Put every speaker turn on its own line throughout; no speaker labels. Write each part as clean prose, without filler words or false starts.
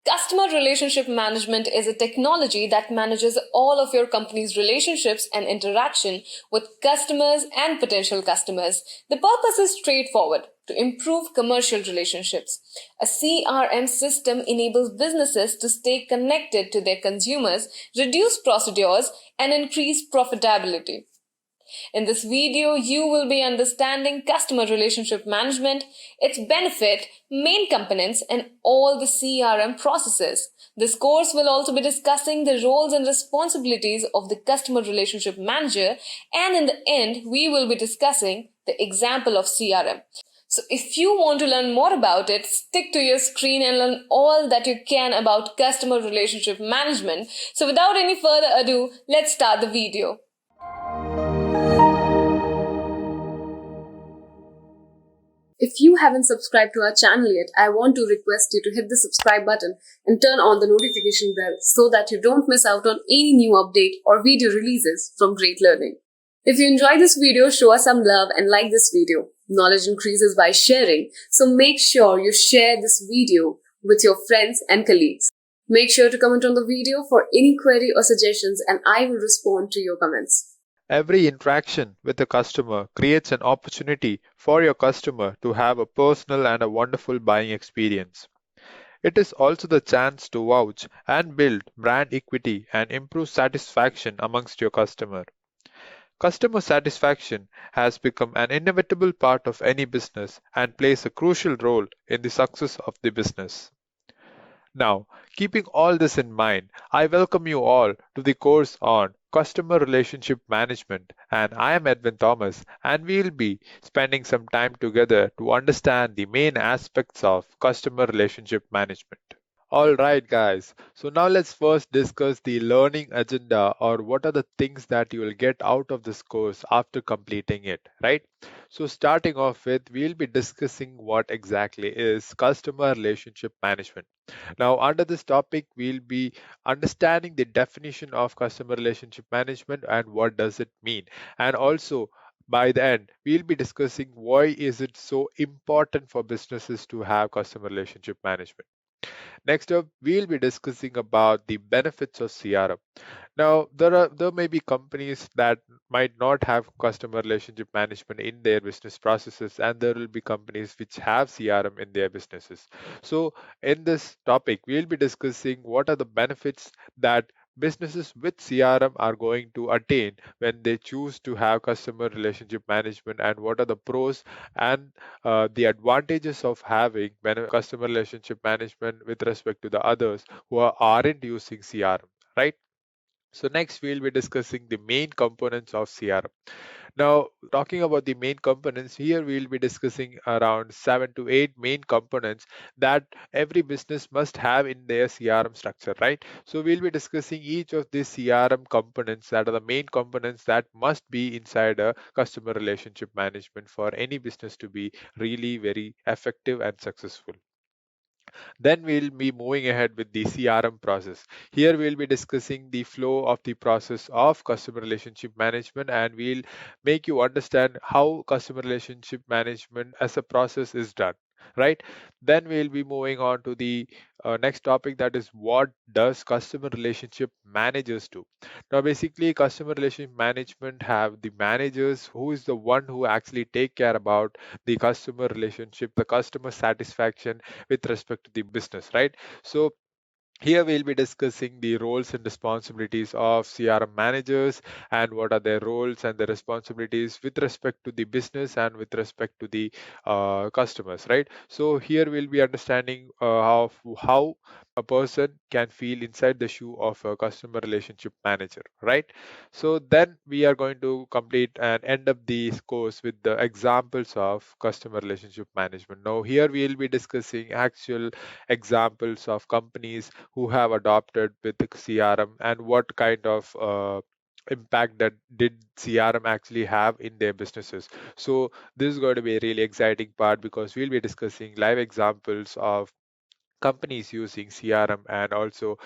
Customer relationship management is a technology that manages all of your company's relationships and interaction with customers and potential customers. The purpose is straightforward to improve commercial relationships. A CRM system enables businesses to stay connected to their consumers, reduce procedures, and increase profitability. In this video, you will be understanding customer relationship management, its benefit, main components, and all the CRM processes. This course will also be discussing the roles and responsibilities of the customer relationship manager, and in the end, we will be discussing the example of CRM. So if you want to learn more about it, stick to your screen and learn all that you can about customer relationship management. So without any further ado, let's start the video. If you haven't subscribed to our channel yet, I want to request you to hit the subscribe button and turn on the notification bell so that you don't miss out on any new update or video releases from Great Learning. If you enjoy this video, show us some love and like this video. Knowledge increases by sharing, so make sure you share this video with your friends and colleagues. Make sure to comment on the video for any query or suggestions, and I will respond to your comments.
Every interaction with a customer creates an opportunity for your customer to have a personal and a wonderful buying experience. It is also the chance to vouch and build brand equity and improve satisfaction amongst your customer. Customer satisfaction has become an inevitable part of any business and plays a crucial role in the success of the business. Now, keeping all this in mind, I welcome you all to the course on Customer Relationship Management, and I am Edwin Thomas, and we'll be spending some time together to understand the main aspects of customer relationship management. All right, guys. So now let's first discuss the learning agenda, or what are the things that you will get out of this course after completing it, right? So starting off with, we'll be discussing what exactly is customer relationship management. Now, under this topic, we'll be understanding the definition of customer relationship management and what does it mean. And also, by the end, we'll be discussing why is it so important for businesses to have customer relationship management. Next up, we'll be discussing about the benefits of CRM. Now, there may be companies that might not have customer relationship management in their business processes, and there will be companies which have CRM in their businesses. So, in this topic, we'll be discussing what are the benefits that businesses with CRM are going to attain when they choose to have customer relationship management, and what are the pros and the advantages of having customer relationship management with respect to the others who aren't using CRM, right? So next we'll be discussing the main components of CRM. Now, talking about the main components, here we'll be discussing around 7 to 8 main components that every business must have in their CRM structure, right? So we'll be discussing each of these CRM components that are the main components that must be inside a customer relationship management for any business to be really very effective and successful. Then we'll be moving ahead with the CRM process. Here we'll be discussing the flow of the process of customer relationship management, and we'll make you understand how customer relationship management as a process is done. Right. Then we'll be moving on to the next topic, that is what does customer relationship managers do. Now, basically, customer relationship management have the managers who is the one who actually take care about the customer relationship, the customer satisfaction with respect to the business, right? So here we'll be discussing the roles and responsibilities of CRM managers and what are their roles and their responsibilities with respect to the business and with respect to the customers, right? So here we'll be understanding how a person can feel inside the shoe of a customer relationship manager, right? So then we are going to complete and end up the course with the examples of customer relationship management. Now here we'll be discussing actual examples of companies who have adopted with the CRM and what kind of impact that did CRM actually have in their businesses. So this is going to be a really exciting part because we'll be discussing live examples of companies using CRM, and also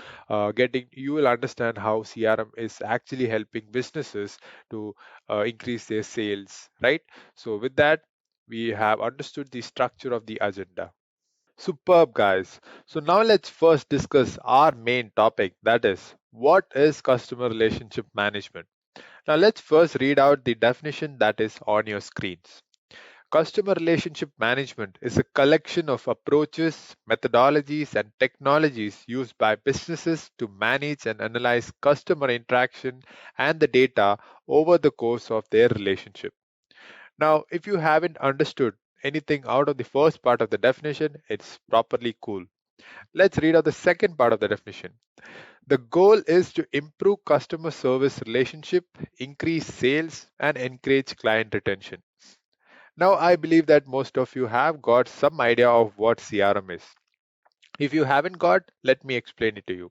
getting you will understand how CRM is actually helping businesses to increase their sales, right? So with that, we have understood the structure of the agenda. Superb, guys. So now let's first discuss our main topic, that is, what is customer relationship management? Now let's first read out the definition that is on your screens. Customer relationship management is a collection of approaches, methodologies, and technologies used by businesses to manage and analyze customer interaction and the data over the course of their relationship. Now, if you haven't understood anything out of the first part of the definition, it's properly cool. Let's read out the second part of the definition. The goal is to improve customer service relationship, increase sales, and encourage client retention. Now, I believe that most of you have got some idea of what CRM is. If you haven't got, let me explain it to you.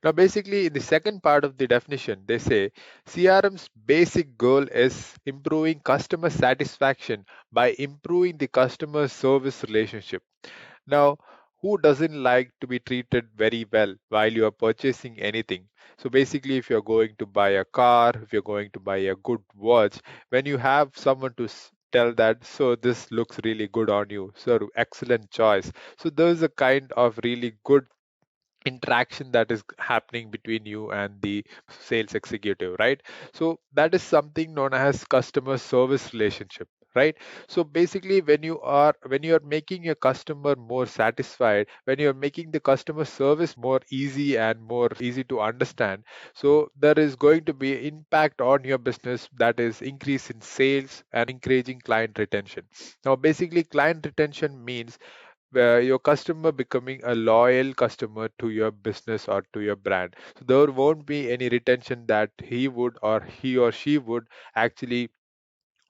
Now, basically, in the second part of the definition, they say CRM's basic goal is improving customer satisfaction by improving the customer service relationship. Now, who doesn't like to be treated very well while you are purchasing anything? So basically, if you're going to buy a car, if you're going to buy a good watch, when you have someone to tell that, so this looks really good on you, so excellent choice. So there's a kind of really good interaction that is happening between you and the sales executive, right? So that is something known as customer service relationship, right? So basically, when you are making your customer more satisfied, when you are making the customer service more easy and more easy to understand, so there is going to be impact on your business, that is increase in sales and encouraging client retention. Now basically, client retention means where your customer becoming a loyal customer to your business or to your brand. So there won't be any retention that he or she would actually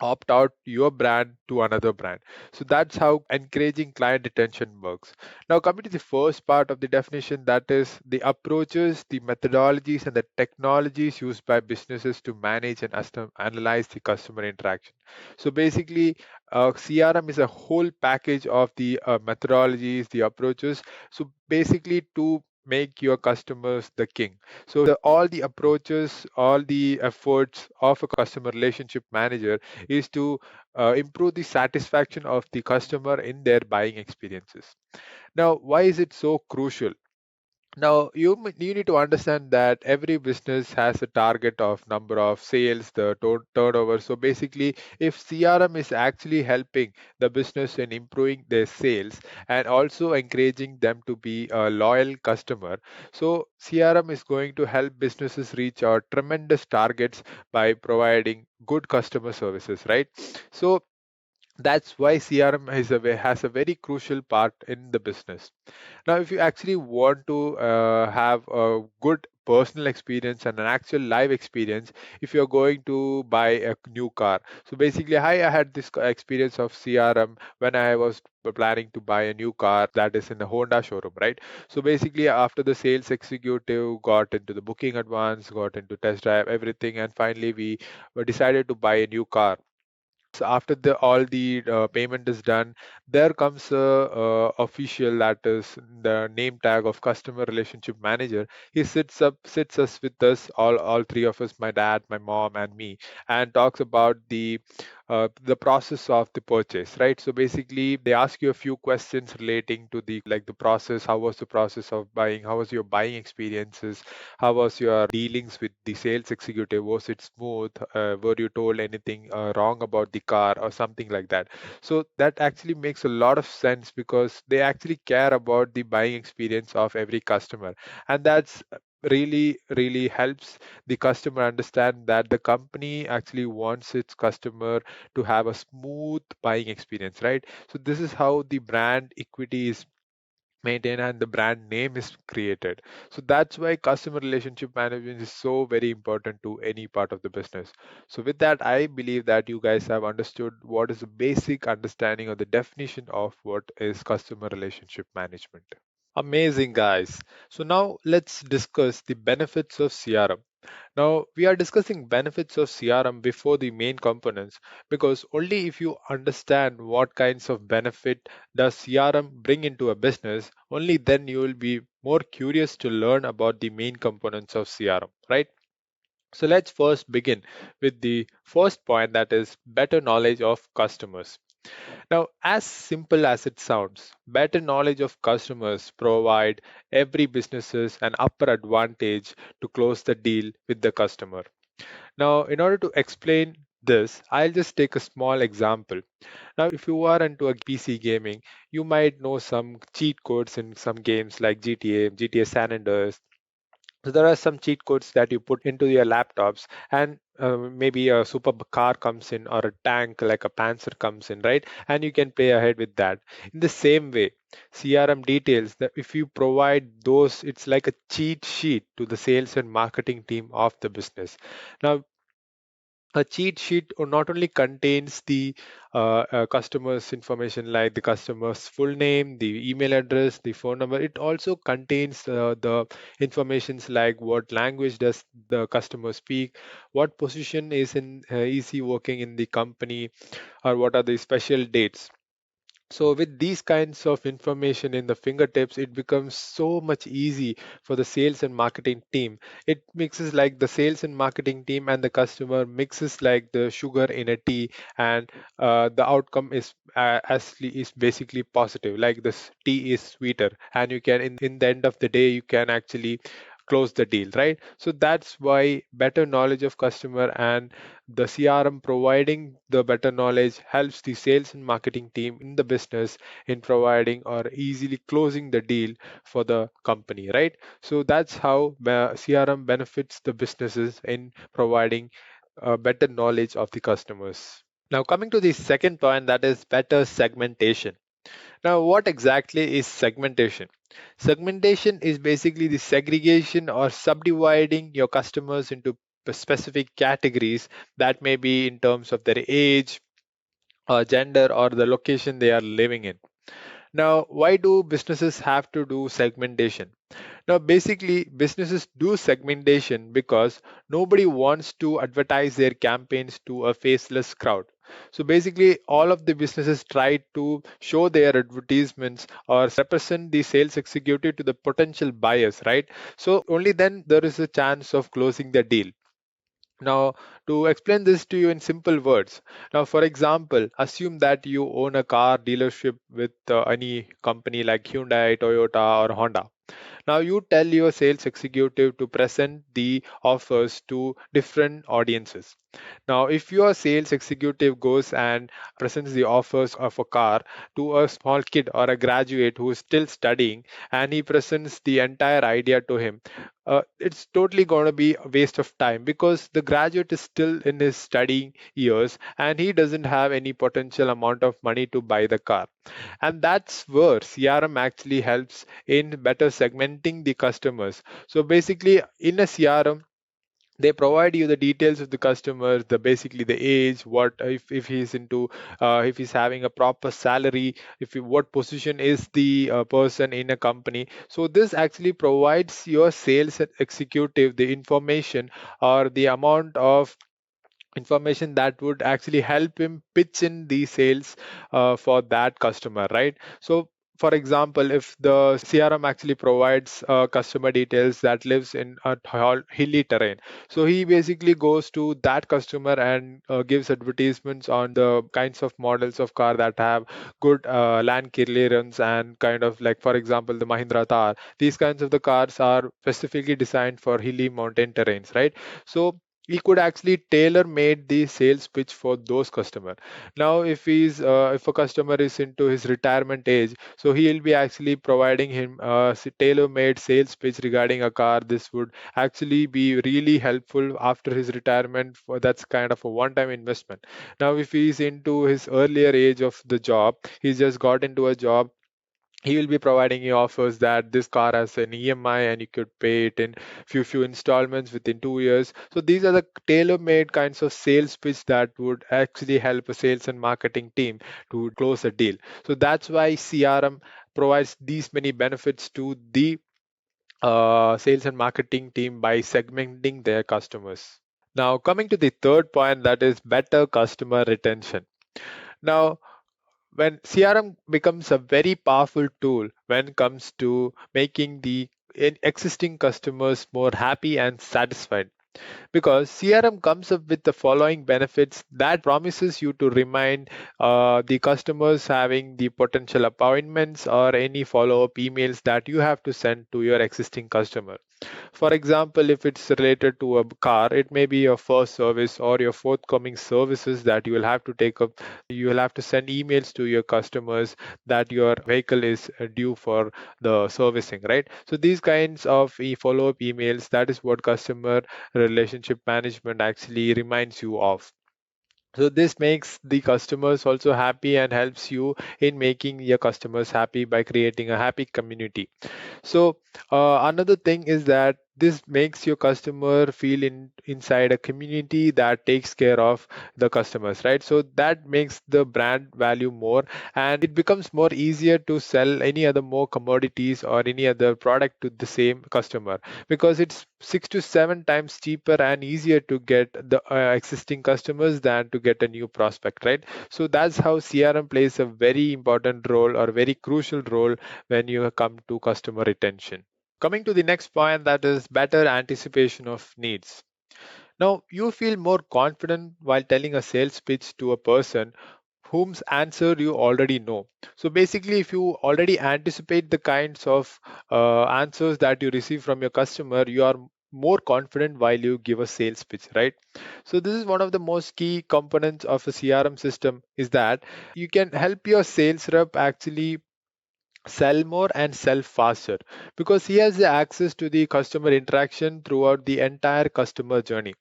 opt out your brand to another brand. So that's how encouraging client retention works. Now, coming to the first part of the definition, that is the approaches, the methodologies, and the technologies used by businesses to manage and analyze the customer interaction. So basically, CRM is a whole package of the methodologies, the approaches. So basically, to make your customers the king. So all the approaches, all the efforts of a customer relationship manager is to improve the satisfaction of the customer in their buying experiences. Now, why is it so crucial? Now, you need to understand that every business has a target of number of sales, the turnover. So basically, if CRM is actually helping the business in improving their sales and also encouraging them to be a loyal customer, so CRM is going to help businesses reach our tremendous targets by providing good customer services, right? So that's why CRM has a very crucial part in the business. Now, if you actually want to have a good personal experience and an actual live experience, if you're going to buy a new car, so basically, I had this experience of CRM when I was planning to buy a new car that is in the Honda showroom, right? So basically, after the sales executive got into the booking advance, got into test drive, everything, and finally we decided to buy a new car. So after the all the payment is done, there comes a official, that is the name tag of customer relationship manager. He sits us with us, all three of us, my dad, my mom, and me, and talks about the process of the purchase, right? So basically, they ask you a few questions relating to the process. How was the process of buying? How was your buying experiences? How was your dealings with the sales executive? Was it smooth? Were you told anything wrong about the car or something like that? So that actually makes a lot of sense because they actually care about the buying experience of every customer. And that's really helps the customer understand that the company actually wants its customer to have a smooth buying experience, right? So this is how the brand equity is maintained and the brand name is created. So that's why customer relationship management is so very important to any part of the business. So with that, I believe that you guys have understood what is the basic understanding of the definition of what is customer relationship management. Amazing, guys. So now let's discuss the benefits of CRM. Now, we are discussing benefits of CRM before the main components because only if you understand what kinds of benefit does CRM bring into a business, only then you will be more curious to learn about the main components of CRM, right? So let's first begin with the first point, that is better knowledge of customers. Now, as simple as it sounds, better knowledge of customers provide every businesses an upper advantage to close the deal with the customer. Now, in order to explain this, I'll just take a small example. Now, if you are into a PC gaming, you might know some cheat codes in some games like GTA, GTA San Andreas. So there are some cheat codes that you put into your laptops, and maybe a super car comes in or a tank like a Panzer comes in, right? And you can play ahead with that. In the same way, CRM details that if you provide those, it's like a cheat sheet to the sales and marketing team of the business. Now, a cheat sheet not only contains the customer's information like the customer's full name, the email address, the phone number. It also contains the informations like what language does the customer speak, what position is he working in the company, or what are the special dates. So with these kinds of information in the fingertips, it becomes so much easy for the sales and marketing team. It mixes like the sales and marketing team and the customer mixes like the sugar in a tea, and the outcome is basically positive. Like this tea is sweeter, and you can in the end of the day you can actually close the deal, right? So that's why better knowledge of customer and the CRM providing the better knowledge helps the sales and marketing team in the business in providing or easily closing the deal for the company, right? So that's how CRM benefits the businesses in providing better knowledge of the customers. Now, coming to the second point, that is better segmentation. Now, what exactly is segmentation? Segmentation is basically the segregation or subdividing your customers into specific categories that may be in terms of their age, gender, or the location they are living in. Now, why do businesses have to do segmentation? Now, basically, businesses do segmentation because nobody wants to advertise their campaigns to a faceless crowd. So basically, all of the businesses try to show their advertisements or represent the sales executive to the potential buyers, right? So only then there is a chance of closing the deal. Now, to explain this to you in simple words, now, for example, assume that you own a car dealership with any company like Hyundai, Toyota, or Honda. Now you tell your sales executive to present the offers to different audiences. Now, if your sales executive goes and presents the offers of a car to a small kid or a graduate who is still studying, and he presents the entire idea to him, it's totally going to be a waste of time because the graduate is still in his studying years and he doesn't have any potential amount of money to buy the car. And that's where CRM actually helps in better segmenting the customers. So basically, in a CRM, they provide you the details of the customer, the basically the age, what if he's into, if he's having a proper salary, what position is the person in a company. So this actually provides your sales executive the information or the amount of information that would actually help him pitch in the sales for that customer, right? So for example, if the CRM actually provides customer details that lives in a hilly terrain, so he basically goes to that customer and gives advertisements on the kinds of models of car that have good land clearance, and kind of like, for example, the Mahindra Thar. These kinds of the cars are specifically designed for hilly mountain terrains, right? So he could actually tailor made the sales pitch for those customer. Now if a customer is into his retirement age, so he will be actually providing him a tailor made sales pitch regarding a car. This would actually be really helpful after his retirement, for that's kind of a one time investment. Now if he's into his earlier age of the job, he's just got into a job, he will be providing you offers that this car has an EMI and you could pay it in few installments within 2 years. So these are the tailor-made kinds of sales pitch that would actually help a sales and marketing team to close a deal. So that's why CRM provides these many benefits to the sales and marketing team by segmenting their customers. Now coming to the third point, that is better customer retention. Now when CRM becomes a very powerful tool when it comes to making the existing customers more happy and satisfied. because CRM comes up with the following benefits that promises you to remind the customers having the potential appointments or any follow-up emails that you have to send to your existing customer. For example, if it's related to a car, it may be your first service or your forthcoming services that you will have to take up. You will have to send emails to your customers that your vehicle is due for the servicing, right? So these kinds of follow-up emails, that is what customer relationship management actually reminds you of. So this makes the customers also happy and helps you in making your customers happy by creating a happy community. So another thing is that this makes your customer feel inside a community that takes care of the customers, right? So that makes the brand value more, and it becomes more easier to sell any other more commodities or any other product to the same customer, because it's 6 to 7 times cheaper and easier to get the existing customers than to get a new prospect, right? So that's how CRM plays a very important role or very crucial role when you come to customer retention. Coming to the next point, that is better anticipation of needs. Now, you feel more confident while telling a sales pitch to a person whom's answer you already know. So basically, if you already anticipate the kinds of answers that you receive from your customer, you are more confident while you give a sales pitch, right? So this is one of the most key components of a CRM system, is that you can help your sales rep actually sell more and sell faster, because he has the access to the customer interaction throughout the entire customer journey.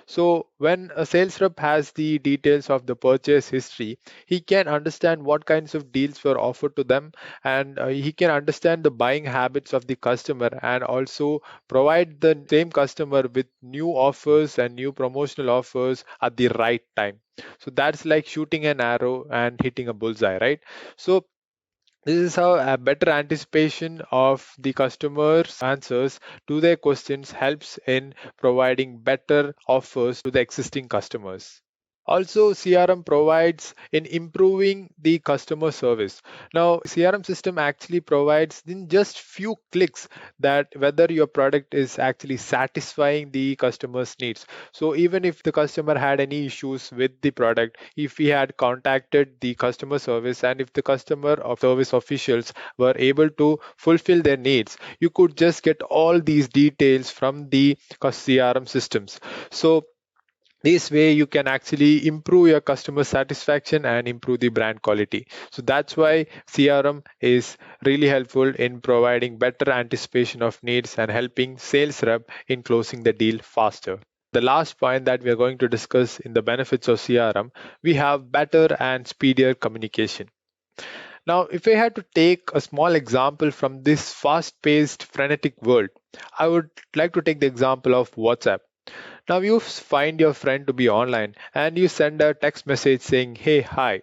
So when a sales rep has the details of the purchase history, he can understand what kinds of deals were offered to them, and he can understand the buying habits of the customer and also provide the same customer with new offers and new promotional offers at the right time. So that's like shooting an arrow and hitting a bullseye, right? So this is how a better anticipation of the customer's answers to their questions helps in providing better offers to the existing customers. Also, CRM provides in improving the customer service. Now, CRM system actually provides in just few clicks that whether your product is actually satisfying the customer's needs. So even if the customer had any issues with the product, if he had contacted the customer service and if the customer of service officials were able to fulfill their needs, you could just get all these details from the CRM systems. So this way you can actually improve your customer satisfaction and improve the brand quality. So that's why CRM is really helpful in providing better anticipation of needs and helping sales rep in closing the deal faster. The last point that we are going to discuss in the benefits of CRM, we have better and speedier communication. Now, if I had to take a small example from this fast paced, frenetic world, I would like to take the example of WhatsApp. Now you find your friend to be online and you send a text message saying, "Hey, hi."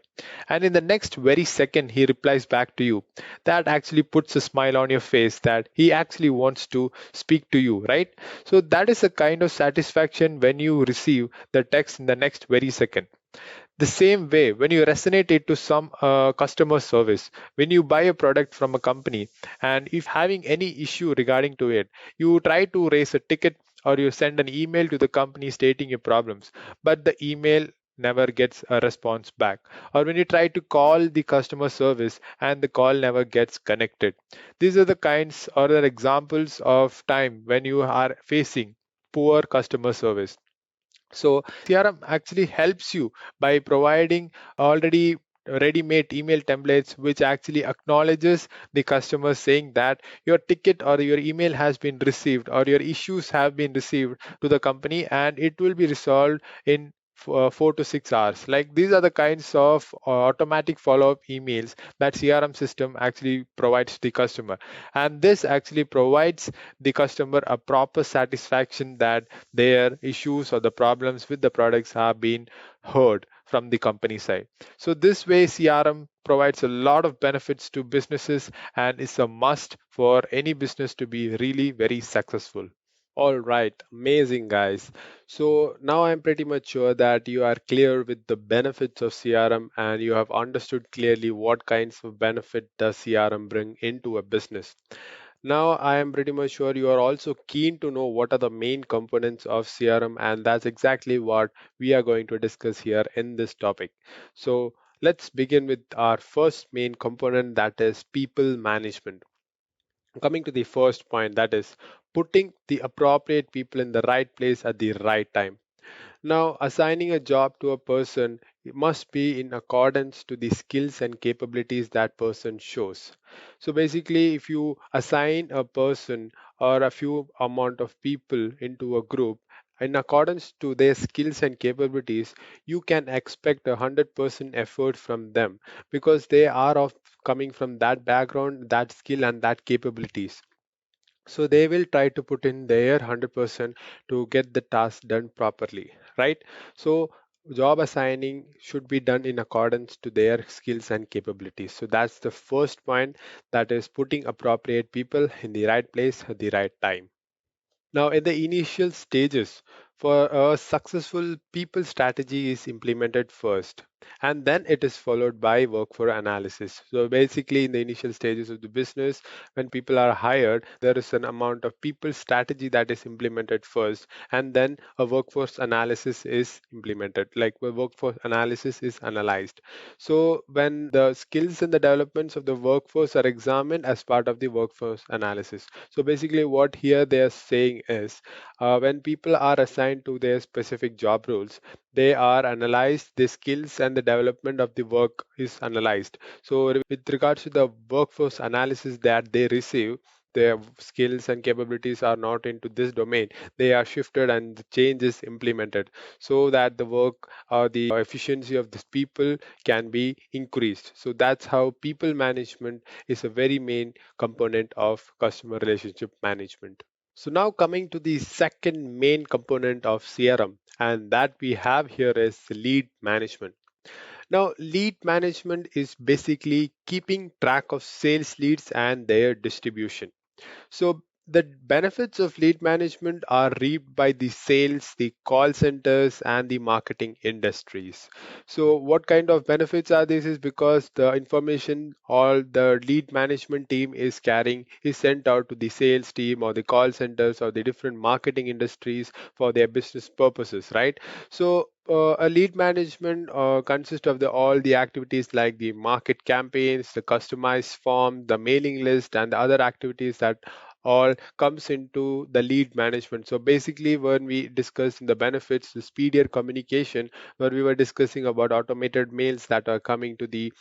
And in the next very second, he replies back to you. That actually puts a smile on your face that he actually wants to speak to you, right? So that is a kind of satisfaction when you receive the text in the next very second. The same way, when you resonate it to some customer service, when you buy a product from a company, and if having any issue regarding to it, you try to raise a ticket or you send an email to the company stating your problems, but the email never gets a response back. Or when you try to call the customer service and the call never gets connected. These are the kinds or the examples of time when you are facing poor customer service. So CRM actually helps you by providing already ready-made email templates which actually acknowledges the customer saying that your ticket or your email has been received or your issues have been received to the company and it will be resolved in 4 to 6 hours. Like these are the kinds of automatic follow-up emails that CRM system actually provides the customer, and this actually provides the customer a proper satisfaction that their issues or the problems with the products have been heard from the company side. So this way CRM provides a lot of benefits to businesses and is a must for any business to be really very successful.
All right, amazing guys. So now I'm pretty much sure that you are clear with the benefits of CRM and you have understood clearly what kinds of benefit does CRM bring into a business. Now, I am pretty much sure you are also keen to know what are the main components of CRM, and that's exactly what we are going to discuss here in this topic. So, let's begin with our first main component, that is people management. Coming to the first point, that is putting the appropriate people in the right place at the right time. Now, assigning a job to a person must be in accordance to the skills and capabilities that person shows. So basically, if you assign a person or a few amount of people into a group in accordance to their skills and capabilities, you can expect 100% effort from them because they are of coming from that background, that skill, and that capabilities. So they will try to put in their 100% to get the task done properly, right? So job assigning should be done in accordance to their skills and capabilities. So that's the first point, that is putting appropriate people in the right place at the right time. Now, in the initial stages, for a successful people strategy is implemented first, and then it is followed by workforce analysis. So, basically, in the initial stages of the business, when people are hired, there is an amount of people strategy that is implemented first, and then a workforce analysis is implemented. Like, a workforce analysis is analyzed. So, when the skills and the developments of the workforce are examined as part of the workforce analysis. So basically, what here they are saying is when people are assigned to their specific job roles, they are analyzed, the skills and the development of the work is analyzed. So, with regards to the workforce analysis that they receive, their skills and capabilities are not into this domain, they are shifted and the change is implemented so that the work or the efficiency of these people can be increased. So that's how people management is a very main component of customer relationship management. So now coming to the second main component of CRM, and that we have here is lead management. Now, lead management is basically keeping track of sales leads and their distribution. So the benefits of lead management are reaped by the sales, the call centers, and the marketing industries. So what kind of benefits are this is because the information all the lead management team is carrying is sent out to the sales team or the call centers or the different marketing industries for their business purposes, right? So a lead management consists of all the activities like the market campaigns, the customized form, the mailing list, and the other activities that all comes into the lead management. So basically, when we discuss the benefits, the speedier communication, where we were discussing about automated mails that are coming to the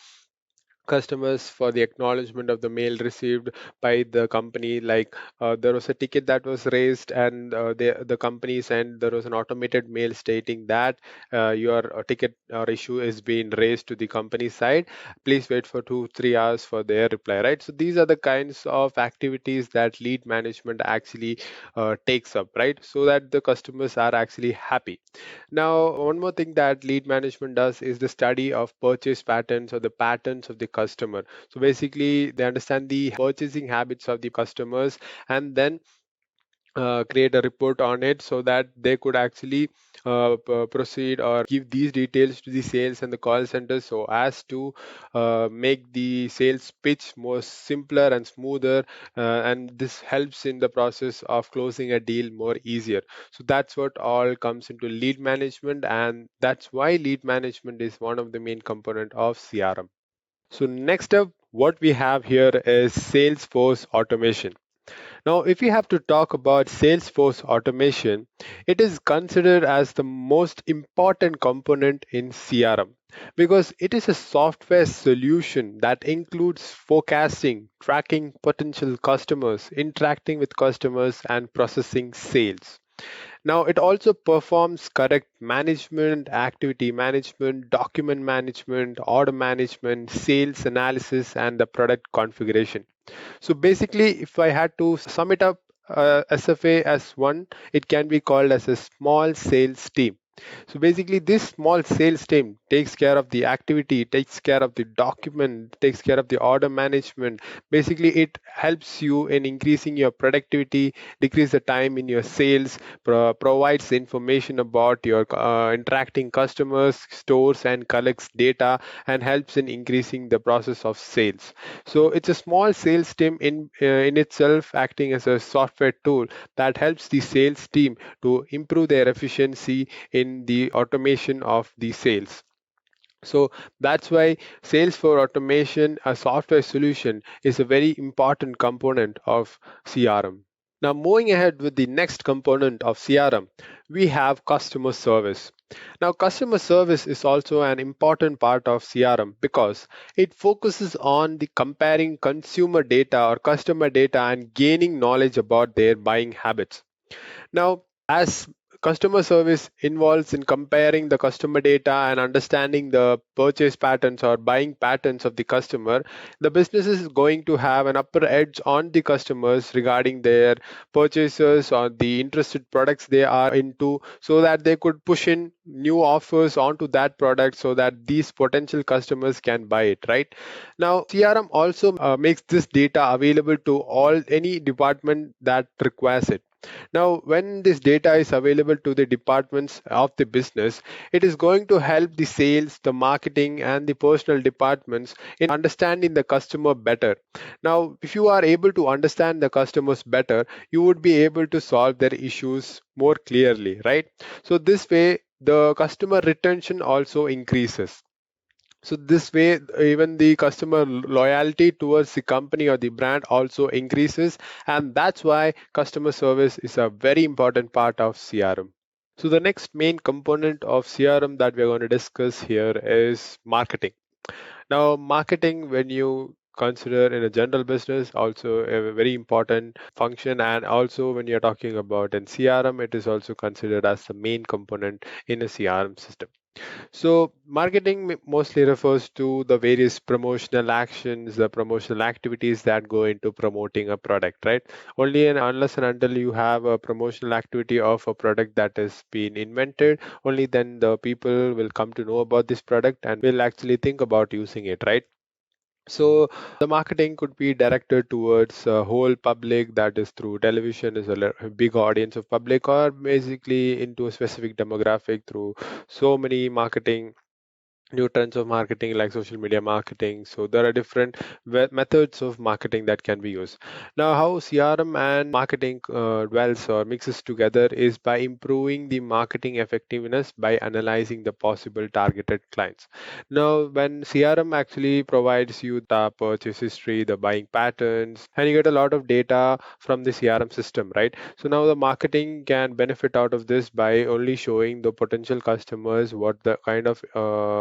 customers for the acknowledgement of the mail received by the company, like there was a ticket that was raised and the company sent there was an automated mail stating that your ticket or issue is being raised to the company side, please wait for 2 3 hours for their reply, right? So these are the kinds of activities that lead management actually takes up, right, so that the customers are actually happy. Now, one more thing that lead management does is the study of purchase patterns or the patterns of the customer. So basically, they understand the purchasing habits of the customers and then create a report on it so that they could actually proceed or give these details to the sales and the call centers so as to make the sales pitch more simpler and smoother, and this helps in the process of closing a deal more easier. So that's what all comes into lead management, and that's why lead management is one of the main component of CRM. So next up, what we have here is Salesforce automation. Now, if you have to talk about Salesforce automation, it is considered as the most important component in CRM because it is a software solution that includes forecasting, tracking potential customers, interacting with customers, and processing sales. Now, it also performs correct management, activity management, document management, order management, sales analysis, and the product configuration. So basically, if I had to sum it up, SFA as one, it can be called as a small sales team. So basically, this small sales team takes care of the activity, takes care of the document, takes care of the order management. Basically, it helps you in increasing your productivity, decrease the time in your sales, provides information about your interacting customers, stores, and collects data, and helps in increasing the process of sales. So it's a small sales team in itself, acting as a software tool that helps the sales team to improve their efficiency in the automation of the sales. So that's why sales for automation, a software solution, is a very important component of CRM. Now, moving ahead with the next component of CRM, we have customer service. Now, customer service is also an important part of CRM because it focuses on the comparing consumer data or customer data and gaining knowledge about their buying habits. Now, as customer service involves in comparing the customer data and understanding the purchase patterns or buying patterns of the customer, the business is going to have an upper edge on the customers regarding their purchases or the interested products they are into, so that they could push in new offers onto that product so that these potential customers can buy it, right? Now, CRM also makes this data available to all any department that requires it. Now, when this data is available to the departments of the business, it is going to help the sales, the marketing, and the personal departments in understanding the customer better. Now, if you are able to understand the customers better, you would be able to solve their issues more clearly, right? So, this way, the customer retention also increases. So this way, even the customer loyalty towards the company or the brand also increases, and that's why customer service is a very important part of CRM. So the next main component of CRM that we're going to discuss here is marketing. Now, marketing, when you consider in a general business, also a very important function, and also when you're talking about in CRM, it is also considered as the main component in a CRM system. So, marketing mostly refers to the various promotional actions, the promotional activities that go into promoting a product, right? Only and unless and until you have a promotional activity of a product that has been invented, only then the people will come to know about this product and will actually think about using it, right? So the marketing could be directed towards a whole public, that is through television is a big audience of public, or basically into a specific demographic through so many marketing new trends of marketing like social media marketing. So there are different methods of marketing that can be used. Now, how CRM and marketing dwells or mixes together is by improving the marketing effectiveness by analyzing the possible targeted clients. Now, when CRM actually provides you the purchase history, the buying patterns, and you get a lot of data from the CRM system, right? So now the marketing can benefit out of this by only showing the potential customers what the kind of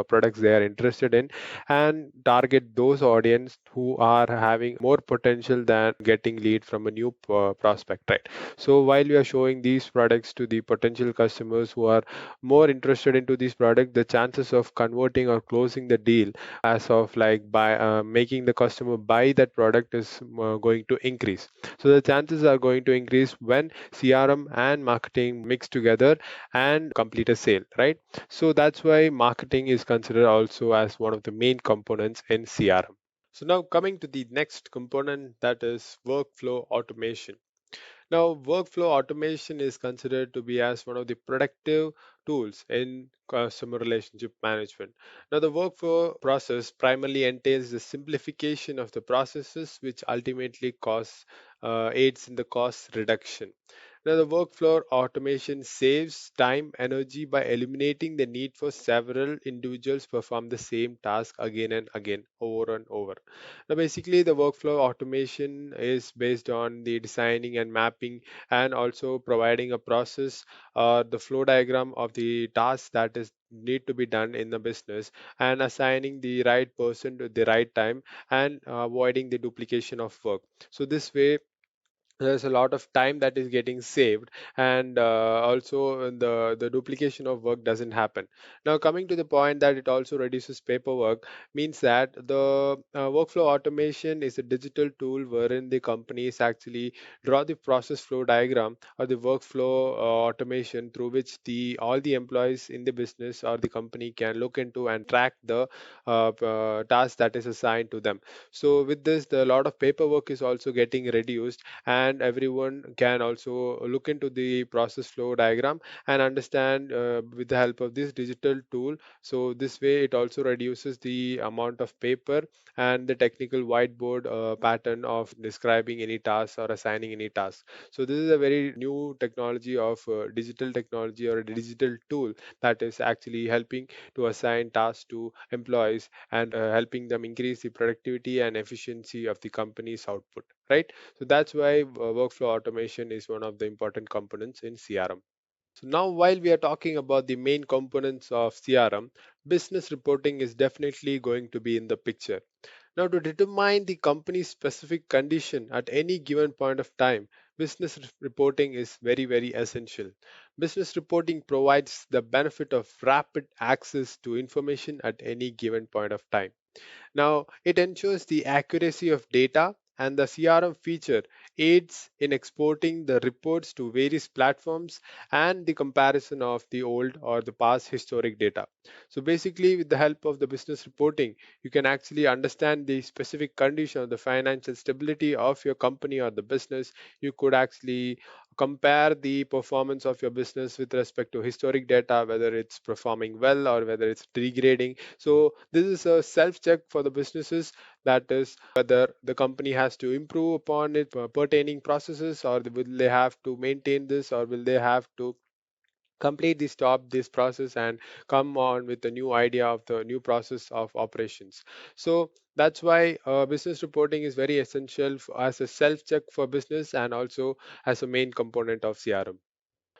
products they are interested in, and target those audience who are having more potential than getting lead from a new prospect, right? So while you are showing these products to the potential customers who are more interested into this product, the chances of converting or closing the deal as of like by making the customer buy that product is going to increase. So the chances are going to increase when CRM and marketing mix together and complete a sale, right? So that's why marketing is considered also as one of the main components in CRM. So now coming to the next component, that is workflow automation. Now, workflow automation is considered to be as one of the productive tools in customer relationship management. Now, the workflow process primarily entails the simplification of the processes, which ultimately aids in the cost reduction. Now, the workflow automation saves time, energy by eliminating the need for several individuals perform the same task again and again, over and over. Now, basically, the workflow automation is based on the designing and mapping, and also providing a process or the flow diagram of the task that is need to be done in the business, and assigning the right person to the right time, and avoiding the duplication of work. So this way There's a lot of time that is getting saved, and also the duplication of work doesn't happen. Now, coming to the point that it also reduces paperwork, means that the workflow automation is a digital tool wherein the companies actually draw the process flow diagram or the workflow automation through which the all the employees in the business or the company can look into and track the task that is assigned to them. So with this, the lot of paperwork is also getting reduced, and everyone can also look into the process flow diagram and understand with the help of this digital tool. So this way it also reduces the amount of paper and the technical whiteboard pattern of describing any task or assigning any task. So this is a very new technology of digital technology or a digital tool that is actually helping to assign tasks to employees and helping them increase the productivity and efficiency of the company's output, right? So that's why workflow automation is one of the important components in CRM. So now, while we are talking about the main components of CRM, business reporting is definitely going to be in the picture. Now, to determine the company's specific condition at any given point of time, reporting is very, very essential. Business reporting provides the benefit of rapid access to information at any given point of time. Now, it ensures the accuracy of data, and the CRM feature aids in exporting the reports to various platforms and the comparison of the old or the past historic data. So basically, with the help of the business reporting, you can actually understand the specific condition of the financial stability of your company or the business. You could actually compare the performance of your business with respect to historic data, whether it's performing well or whether it's degrading. So this is a self check for the businesses, that is whether the company has to improve upon its pertaining processes, or will they have to maintain this, or will they have to completely stop this process and come on with a new idea of the new process of operations. So that's why business reporting is very essential as a self check for business and also as a main component of CRM.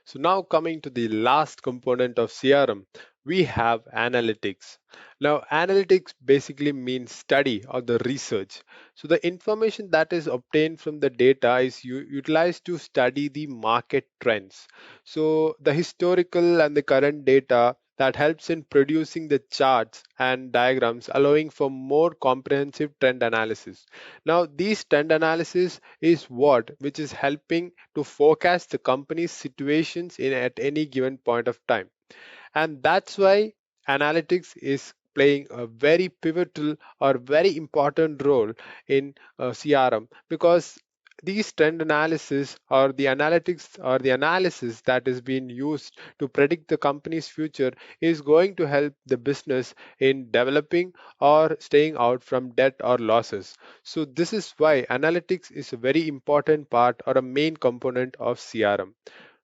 So now coming to the last component of CRM, we have analytics. Now analytics basically means study or the research. So the information that is obtained from the data is utilized to study the market trends. So the historical and the current data that helps in producing the charts and diagrams, allowing for more comprehensive trend analysis. Now these trend analysis is what which is helping to forecast the company's situations in at any given point of time. And that's why analytics is playing a very pivotal or very important role in CRM, because these trend analysis or the analytics or the analysis that is being used to predict the company's future is going to help the business in developing or staying out from debt or losses. So this is why analytics is a very important part or a main component of CRM.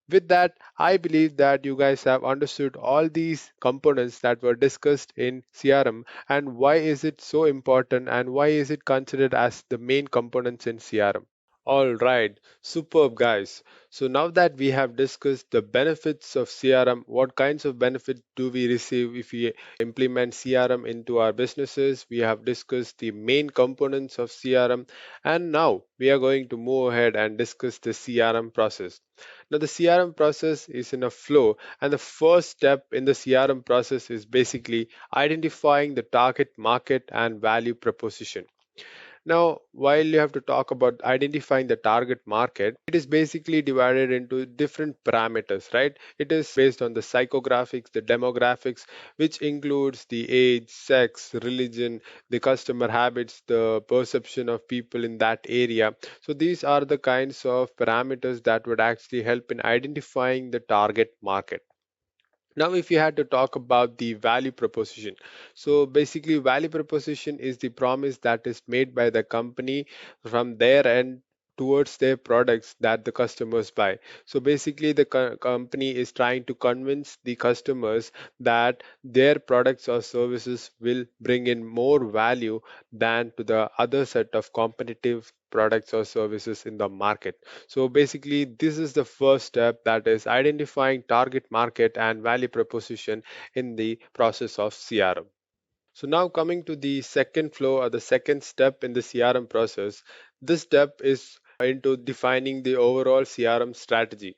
With that, I believe that you guys have understood all these components that were discussed in CRM and why is it so important and why is it considered as the main components in CRM. All right, superb guys. So now that we have discussed the benefits of CRM, what kinds of benefits do we receive if we implement CRM into our businesses? We have discussed the main components of CRM, and now we are going to move ahead and discuss the CRM process. Now, the CRM process is in a flow, and the first step in the CRM process is basically identifying the target market and value proposition. Now, while you have to talk about identifying the target market, it is basically divided into different parameters, right? It is based on the psychographics, the demographics, which includes the age, sex, religion, the customer habits, the perception of people in that area. So these are the kinds of parameters that would actually help in identifying the target market. Now, if you had to talk about the value proposition, so basically, value proposition is the promise that is made by the company from their end towards their products that the customers buy. So basically, the company is trying to convince the customers that their products or services will bring in more value than to the other set of competitive products or services in the market. So basically, this is the first step, that is identifying target market and value proposition in the process of CRM. So now coming to the second flow or the second step in the CRM process, this step is into defining the overall CRM strategy.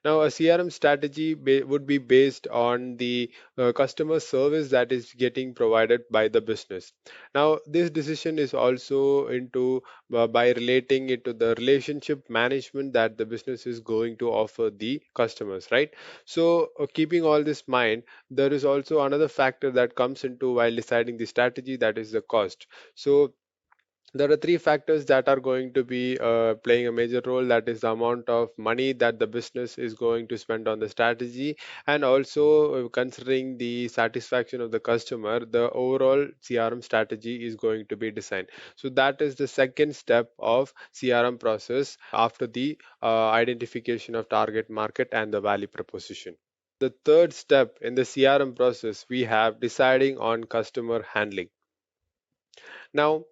Now, a CRM strategy would be based on the customer service that is getting provided by the business. Now, this decision is also into by relating it to the relationship management that the business is going to offer the customers, right? So, keeping all this in mind, there is also another factor that comes into while deciding the strategy, that is the cost. So, there are three factors that are going to be playing a major role, that is the amount of money that the business is going to spend on the strategy, and also considering the satisfaction of the customer, the overall CRM strategy is going to be designed. So that is the second step of CRM process after the identification of target market and the value proposition. The third step in the CRM process, we have deciding on customer handling. Now,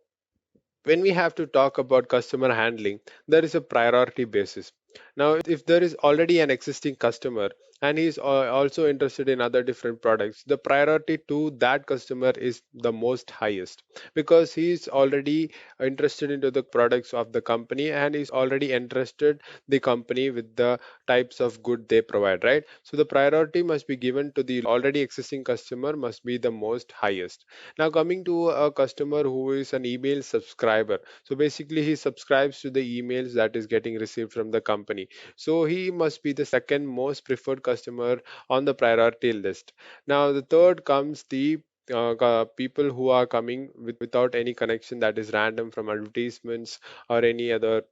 when we have to talk about customer handling, there is a priority basis. Now, if there is already an existing customer and he's also interested in other different products, the priority to that customer is the most highest, because he's already interested into the products of the company and he's already entrusted the company with the types of good they provide, right? So the priority must be given to the already existing customer, must be the most highest. Now, coming to a customer who is an email subscriber. So basically, he subscribes to the emails that is getting received from the company. So he must be the second most preferred customer on the priority list. Now, the third comes the people who are coming without any connection, that is random from advertisements or any other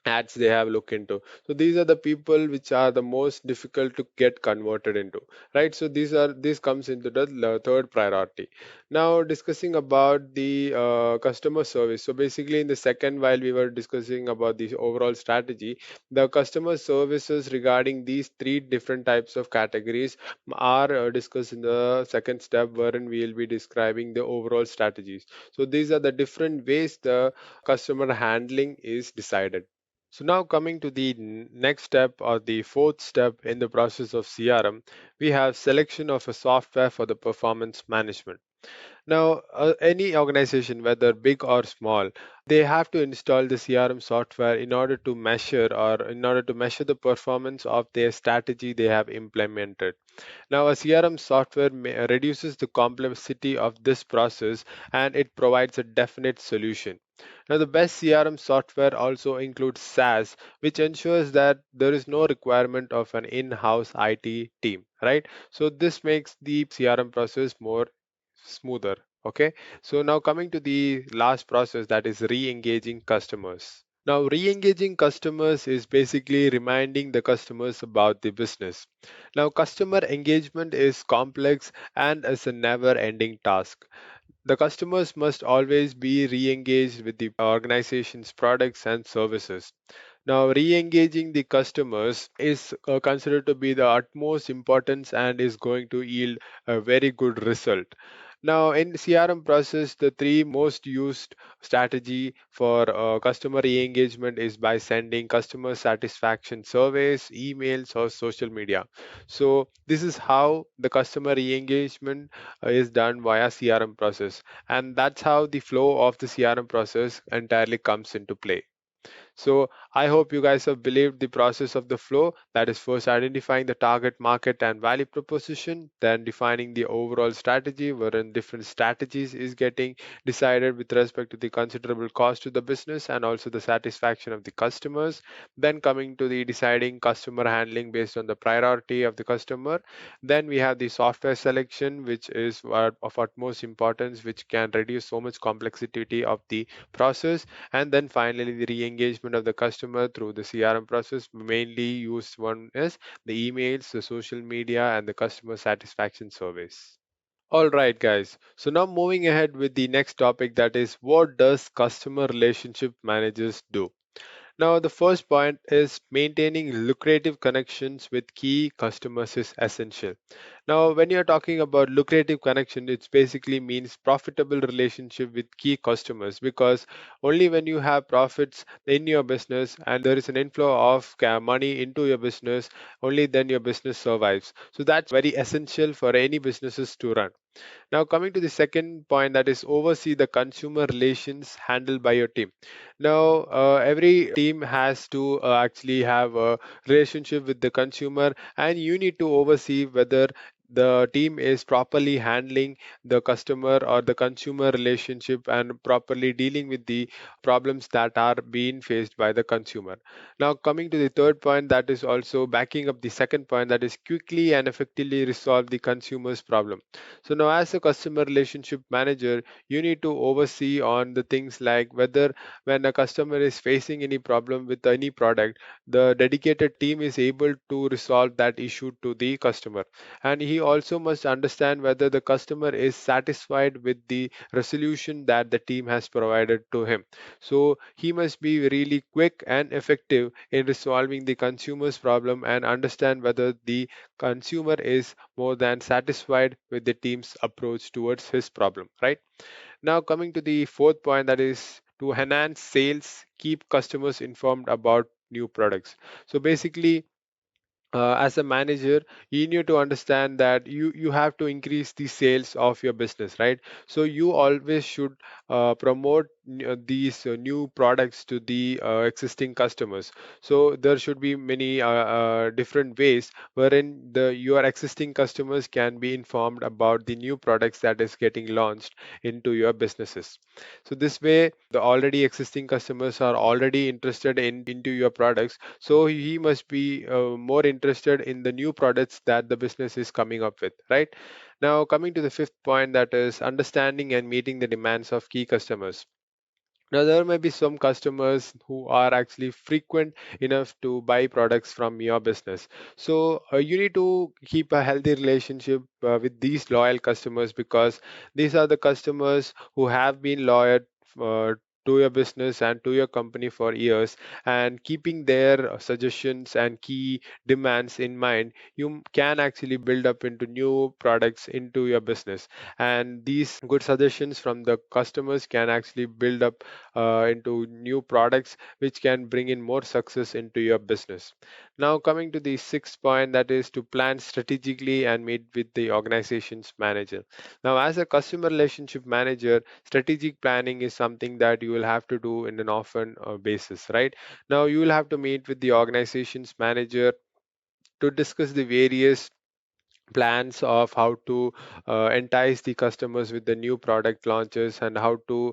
ads they have looked into. So these are the people which are the most difficult to get converted into, right? So this comes into the third priority. Now, discussing about the customer service. So basically, in the second, while we were discussing about the overall strategy, the customer services regarding these three different types of categories are discussed in the second step, wherein we will be describing the overall strategies. So these are the different ways the customer handling is decided. So now, coming to the next step, or the fourth step in the process of CRM, we have selection of a software for the performance management. Now, any organization, whether big or small, they have to install the CRM software in order to measure, or in order to measure the performance of their strategy they have implemented. Now, a CRM software reduces the complexity of this process and it provides a definite solution. Now, the best CRM software also includes SaaS, which ensures that there is no requirement of an in-house IT team, right? So this makes the CRM process more smoother. Okay. So now, coming to the last process, that is re-engaging customers. Now, re-engaging customers is basically reminding the customers about the business. Now, customer engagement is complex and is a never-ending task. The customers must always be re-engaged with the organization's products and services. Now, re-engaging the customers is considered to be the utmost importance and is going to yield a very good result. Now, in CRM process, the three most used strategy for customer re-engagement is by sending customer satisfaction surveys, emails, or social media. So this is how the customer re-engagement is done via CRM process, and that's how the flow of the CRM process entirely comes into play. So I hope you guys have believed the process of the flow, that is first identifying the target market and value proposition, then defining the overall strategy wherein different strategies is getting decided with respect to the considerable cost to the business and also the satisfaction of the customers, then coming to the deciding customer handling based on the priority of the customer. Then we have the software selection, which is of utmost importance, which can reduce so much complexity of the process, and then finally the re-engagement of the customer through the CRM process. Mainly used one is the emails, the social media, and the customer satisfaction surveys. All right, guys. So now moving ahead with the next topic, that is, what does customer relationship managers do? Now, the first point is maintaining lucrative connections with key customers is essential. Now, when you're talking about lucrative connection, it basically means profitable relationship with key customers, because only when you have profits in your business and there is an inflow of money into your business, only then your business survives. So that's very essential for any businesses to run. Now, coming to the second point, that is oversee the consumer relations handled by your team. Now, every team has to actually have a relationship with the consumer, and you need to oversee whether the team is properly handling the customer or the consumer relationship and properly dealing with the problems that are being faced by the consumer. Now, coming to the third point, that is also backing up the second point, that is quickly and effectively resolve the consumer's problem. So now, as a customer relationship manager, you need to oversee on the things like whether when a customer is facing any problem with any product, the dedicated team is able to resolve that issue to the customer. And he also must understand whether the customer is satisfied with the resolution that the team has provided to him. So he must be really quick and effective in resolving the consumer's problem and understand whether the consumer is more than satisfied with the team's approach towards his problem, right? Now, coming to the fourth point, that is to enhance sales, keep customers informed about new products. So basically, as a manager, you need to understand that you have to increase the sales of your business, right? So you always should promote these new products to the existing customers. So there should be many different ways wherein the your existing customers can be informed about the new products that is getting launched into your businesses. So this way, the already existing customers are already interested into your products, so he must be more interested in the new products that the business is coming up with, right? Now, coming to the fifth point, that is understanding and meeting the demands of key customers. Now, there may be some customers who are actually frequent enough to buy products from your business. So, you need to keep a healthy relationship with these loyal customers, because these are the customers who have been loyal uh, to your business and to your company for years, and keeping their suggestions and key demands in mind, you can actually build up into new products into your business. And these good suggestions from the customers can actually build up into new products which can bring in more success into your business. Now, coming to the sixth point, that is to plan strategically and meet with the organization's manager. Now, as a customer relationship manager, strategic planning is something that you will have to do in an often basis, right? Now, you will have to meet with the organization's manager to discuss the various plans of how to entice the customers with the new product launches, and how to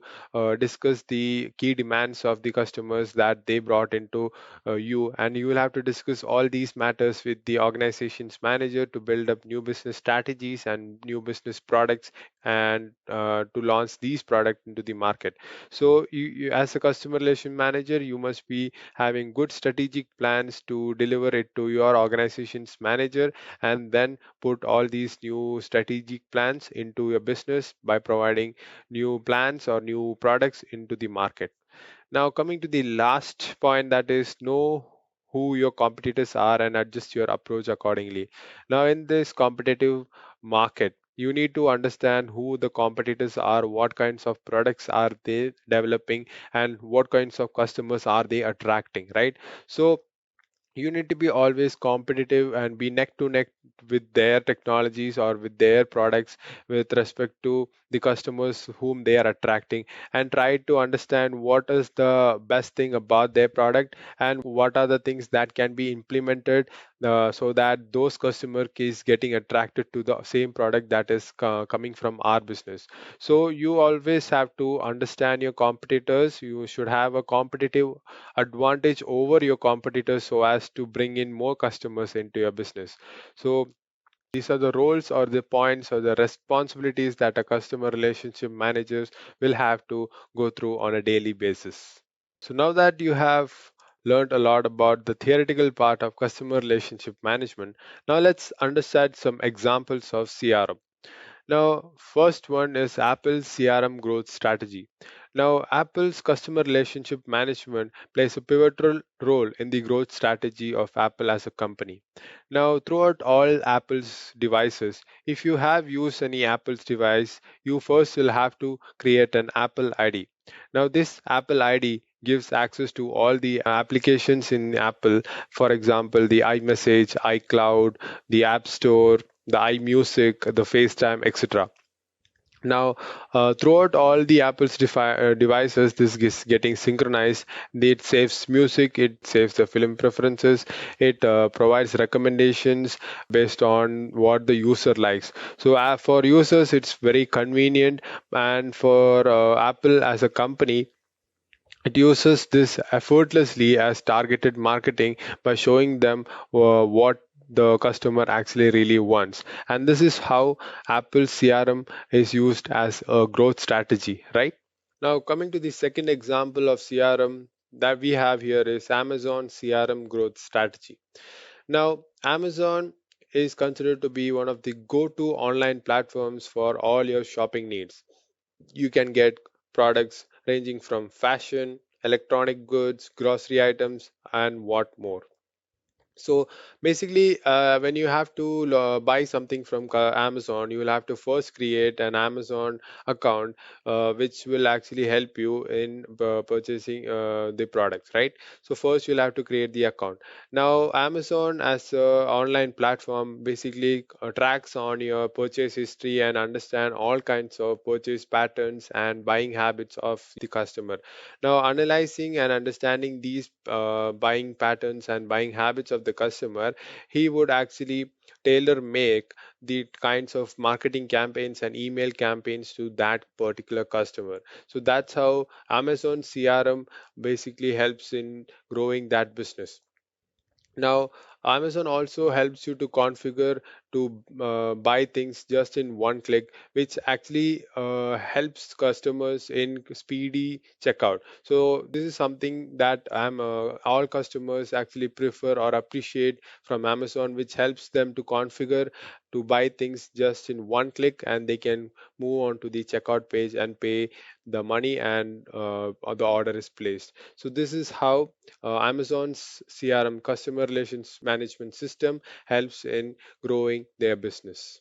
discuss the key demands of the customers that they brought into you. And you will have to discuss all these matters with the organization's manager to build up new business strategies and new business products, and to launch these products into the market. So you, as a customer relation manager, you must be having good strategic plans to deliver it to your organization's manager, and then put all these new strategic plans into your business by providing new plans or new products into the market. Now, coming to the last point, that is know who your competitors are and adjust your approach accordingly. Now, in this competitive market, you need to understand who the competitors are, what kinds of products are they developing, and what kinds of customers are they attracting, right? So you need to be always competitive and be neck to neck with their technologies or with their products with respect to the customers whom they are attracting, and try to understand what is the best thing about their product and what are the things that can be implemented so that those customer is getting attracted to the same product that is coming from our business. So you always have to understand your competitors. You should have a competitive advantage over your competitors so as to bring in more customers into your business. So these are the roles or the points or the responsibilities that a customer relationship managers will have to go through on a daily basis. So now that you have learned a lot about the theoretical part of customer relationship management, now let's understand some examples of CRM. Now, first one is Apple's CRM growth strategy. Now, Apple's customer relationship management plays a pivotal role in the growth strategy of Apple as a company. Now, throughout all Apple's devices, if you have used any Apple's device, you first will have to create an Apple ID. Now, this Apple ID gives access to all the applications in Apple, for example, the iMessage, iCloud, the App Store, the iMusic, the FaceTime, etc. Now, throughout all the Apple's devices, this is getting synchronized. It saves music, it saves the film preferences, it provides recommendations based on what the user likes. So, for users, it's very convenient, and for Apple as a company, it uses this effortlessly as targeted marketing by showing them what the customer actually really wants. And this is how Apple CRM is used as a growth strategy, right? Now, coming to the second example of CRM that we have here is Amazon CRM growth strategy. Now, Amazon is considered to be one of the go to online platforms for all your shopping needs. You can get products ranging from fashion, electronic goods, grocery items, and what more. So basically, when you have to buy something from Amazon, you will have to first create an Amazon account, which will actually help you in purchasing the products, right? So first, you'll have to create the account. Now, Amazon as a online platform basically tracks on your purchase history and understand all kinds of purchase patterns and buying habits of the customer. Now, analyzing and understanding these buying patterns and buying habits of the customer, he would actually tailor make the kinds of marketing campaigns and email campaigns to that particular customer. So that's how Amazon CRM basically helps in growing that business. Now, Amazon also helps you to configure to buy things just in one click, which actually helps customers in speedy checkout. So this is something that all customers actually prefer or appreciate from Amazon, which helps them to configure to buy things just in one click, and they can move on to the checkout page and pay the money, and the order is placed. So this is how Amazon's CRM, customer relations management system, helps in growing their business.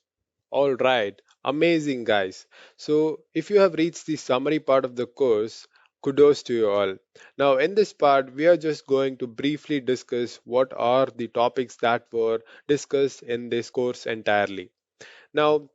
All right, amazing guys. So if you have reached the summary part of the course, kudos to you all. Now, in this part, we are just going to briefly discuss what are the topics that were discussed in this course entirely. Now,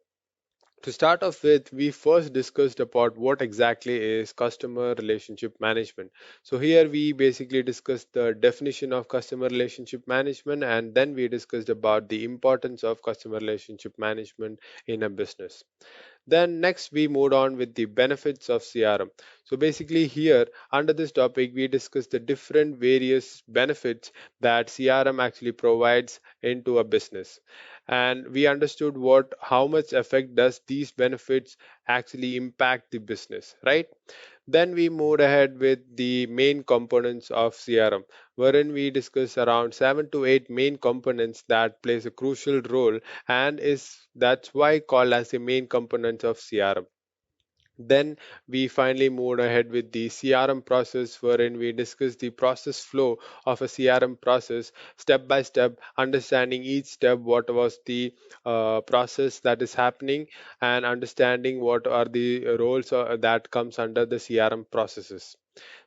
to start off with, we first discussed about what exactly is customer relationship management. So here we basically discussed the definition of customer relationship management, and then we discussed about the importance of customer relationship management in a business. Then next we moved on with the benefits of CRM. So basically here under this topic we discussed the different various benefits that CRM actually provides into a business. And we understood what how much effect does these benefits actually impact the business, right? Then we moved ahead with the main components of CRM, wherein we discussed around 7 to 8 main components that plays a crucial role and is that's why called as the main components of CRM. Then we finally moved ahead with the CRM process, wherein we discussed the process flow of a CRM process step by step, understanding each step, what was the process that is happening, and understanding what are the roles that comes under the CRM processes.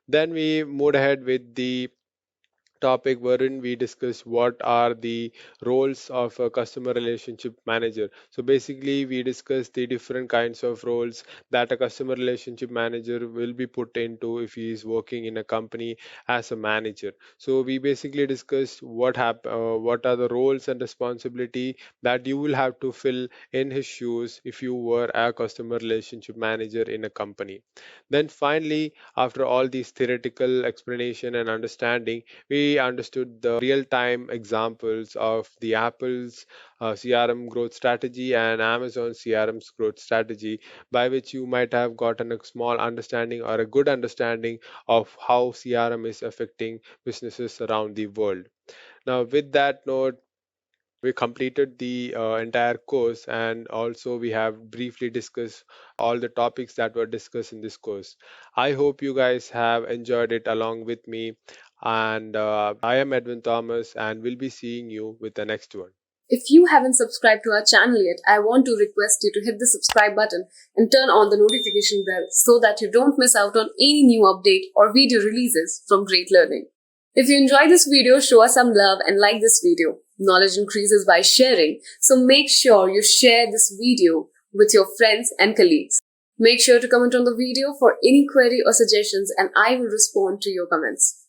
Then we moved ahead with the topic wherein we discuss what are the roles of a customer relationship manager. So basically, we discuss the different kinds of roles that a customer relationship manager will be put into if he is working in a company as a manager. So we basically discussed what are the roles and responsibility that you will have to fill in his shoes if you were a customer relationship manager in a company. Then finally, after all these theoretical explanation and understanding, we understood the real-time examples of the Apple's CRM growth strategy and Amazon CRM's growth strategy, by which you might have gotten a small understanding or a good understanding of how CRM is affecting businesses around the world. Now, with that note, We completed the entire course, and also we have briefly discussed all the topics that were discussed in this course. I hope you guys have enjoyed it along with me. And I am Edwin Thomas, and we'll be seeing you with the next one.
If you haven't subscribed to our channel yet, I want to request you to hit the subscribe button and turn on the notification bell so that you don't miss out on any new update or video releases from Great Learning. If you enjoy this video, show us some love and like this video. Knowledge increases by sharing, so make sure you share this video with your friends and colleagues. Make sure to comment on the video for any query or suggestions, and I will respond to your comments.